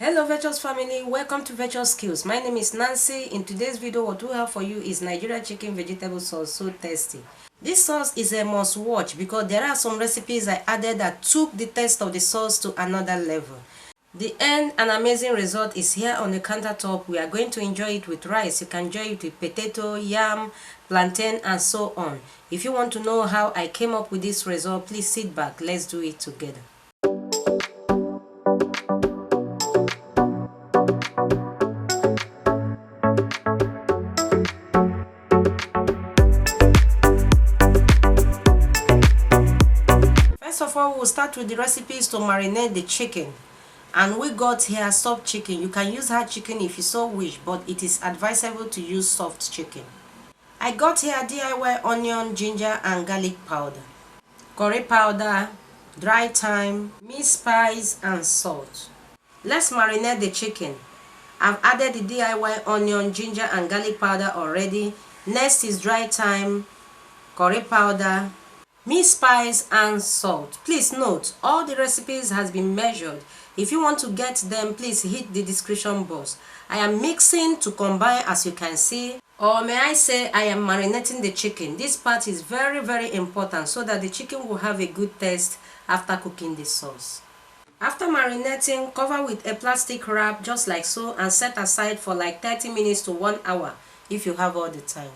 Hello Virtuous family, welcome to Virtuous Skills. My name is Nancy. In today's video, what we have for you is Nigerian chicken vegetable sauce. So tasty. This sauce is a must watch because there are some recipes I added that took the taste of the sauce to another level. The end and amazing result is here on the countertop. We are going to enjoy it with rice. You can enjoy it with potato, yam, plantain and so on. If you want to know how I came up with this result, please sit back. Let's do it together. First of all, we'll start with the recipes to marinate the chicken. And we got here soft chicken. You can use hard chicken if you so wish, but it is advisable to use soft chicken. I got here DIY onion, ginger and garlic powder, curry powder, dry thyme, minced spice and salt. Let's marinate the chicken. I've added the DIY onion, ginger and garlic powder already. Next is dry thyme, curry powder, minced spice and salt. Please note, all the recipes has been measured. If you want to get them, please hit the description box. I am mixing to combine, as you can see, or may I say I am marinating the chicken. This part is very important so that the chicken will have a good taste after cooking the sauce. After marinating, cover with a plastic wrap just like so and set aside for like 30 minutes to 1 hour if you have all the time.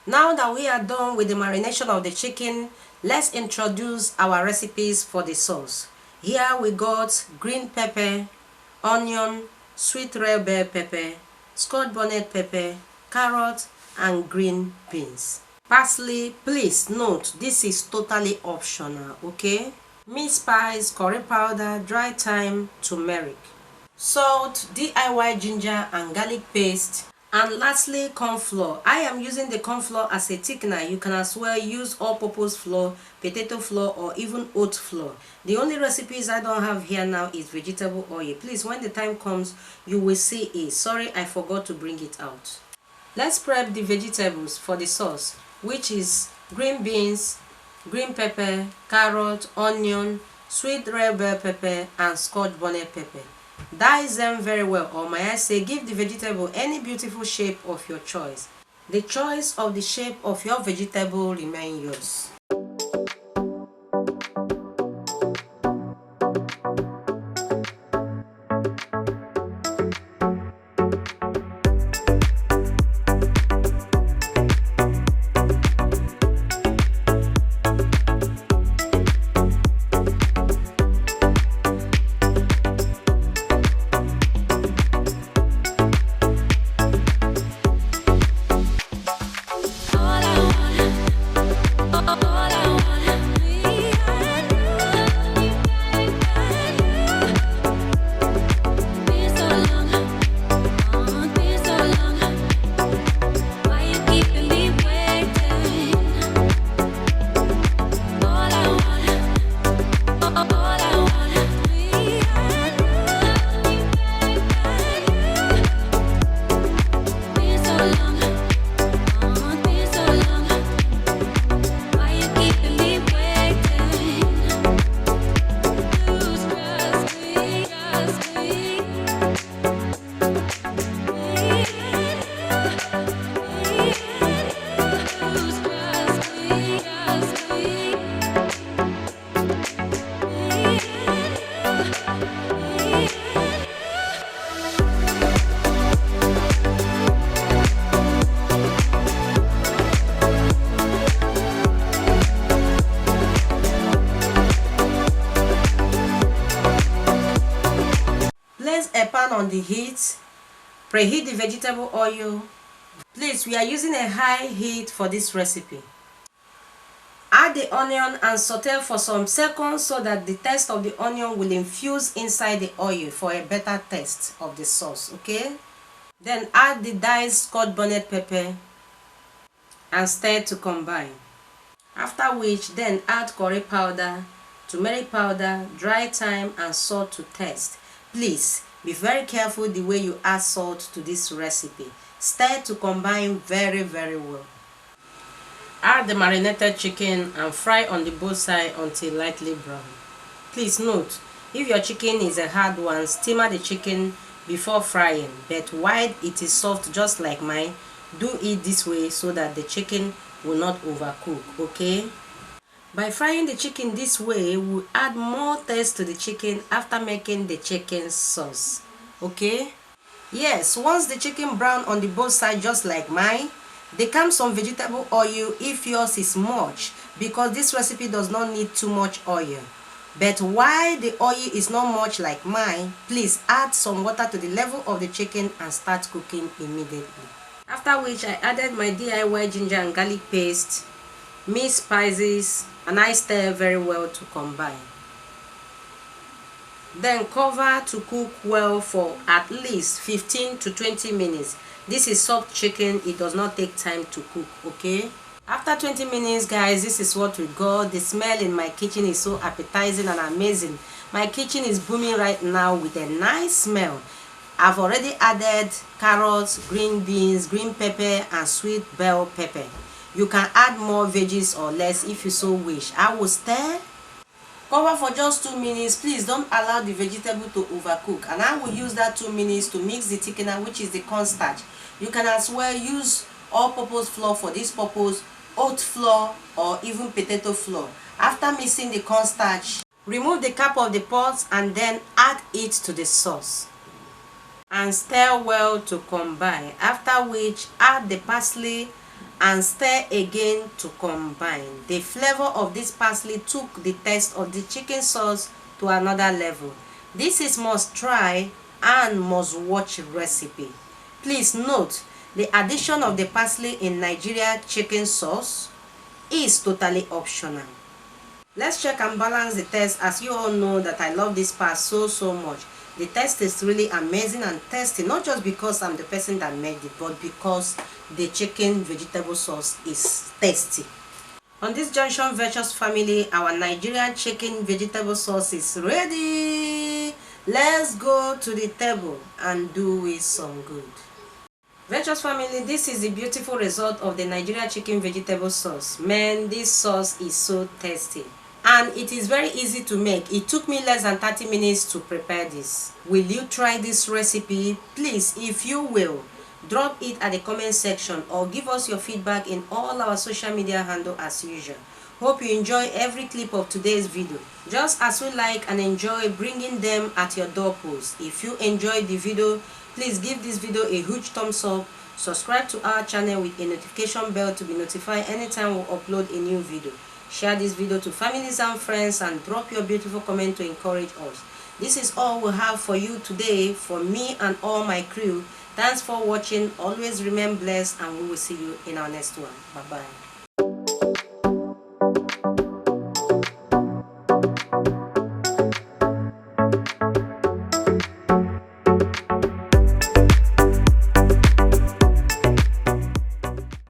Now that we are done with the marination of the chicken, let's introduce our recipes for the sauce. Here we got green pepper, onion, sweet red bell pepper, Scotch bonnet pepper, carrot and green beans. Parsley, please note this is totally optional, okay? Minced spice, curry powder, dry thyme, turmeric, salt, DIY ginger and garlic paste, and lastly corn flour. I am using the corn flour as a thickener. You can as well use all-purpose flour, potato flour or even oat flour. The only recipes I don't have here now is vegetable oil. Please, when the time comes, you will see it. Sorry, I forgot to bring it out. Let's prep the vegetables for the sauce, which is green beans, green pepper, carrot, onion, sweet red bell pepper and Scotch bonnet pepper. Dice them very well, or may I say give the vegetable any beautiful shape of your choice. The choice of the shape of your vegetable remains yours. Place a pan on the heat. Preheat the vegetable oil. Please, we are using a high heat for this recipe. Add the onion and saute for some seconds so that the taste of the onion will infuse inside the oil for a better taste of the sauce, okay? Then add the diced Scotch bonnet pepper and stir to combine. After which, then add curry powder, turmeric powder, dry thyme and salt to taste. Please be very careful the way you add salt to this recipe. Stir to combine very well. Add the marinated chicken and fry on the both sides until lightly brown. Please note, If your chicken is a hard one, simmer the chicken before frying, but while it is soft just like mine, do it this way so that the chicken will not overcook. Okay, by frying the chicken this way, we add more taste to the chicken after making the chicken sauce. Okay, yes, once the chicken brown on the both sides just like mine, there comes some vegetable oil if yours is much, because this recipe does not need too much oil. But while the oil is not much like mine, please add some water to the level of the chicken and start cooking immediately. After which I added my DIY ginger and garlic paste, mixed spices, and I stir very well to combine. Then cover to cook well for at least 15 to 20 minutes. This is soft chicken, it does not take time to cook. Okay, after 20 minutes guys, this is what we got. The smell in my kitchen is so appetizing and amazing. My kitchen is booming right now with a nice smell. I've already added carrots, green beans, green pepper, and sweet bell pepper. You can add more veggies or less if you so wish. I will stir. Cover for just 2 minutes. Please don't allow the vegetable to overcook, and I will use that 2 minutes to mix the thickener, which is the cornstarch. You can as well use all-purpose flour for this purpose, oat flour, or even potato flour. After mixing the cornstarch, remove the cap of the pot and then add it to the sauce and stir well to combine. After which, add the parsley and stir again to combine. The flavor of this parsley took the taste of the chicken sauce to another level. This is must try and must watch recipe. Please note, the addition of the parsley in Nigeria chicken sauce is totally optional. Let's check and balance the taste. As you all know that I love this part so much. The taste is really amazing and tasty, not just because I'm the person that made it, but because the chicken vegetable sauce is tasty. On this junction, virtuous family, our Nigerian chicken vegetable sauce is ready. Let's go to the table and do it some good. Virtuous family, this is the beautiful result of the Nigerian chicken vegetable sauce. Man, this sauce is so tasty. And it is very easy to make. It took me less than 30 minutes to prepare this. Will you try this recipe? Please, if you will, drop it at the comment section or give us your feedback in all our social media handle as usual. Hope you enjoy every clip of today's video, just as we like and enjoy bringing them at your doorpost. If you enjoyed the video, please give this video a huge thumbs up. Subscribe to our channel with a notification bell to be notified anytime we upload a new video. Share this video to families and friends and drop your beautiful comment to encourage us. This is all we have for you today, for me and all my crew. Thanks for watching. Always remain blessed, and we will see you in our next one. Bye bye.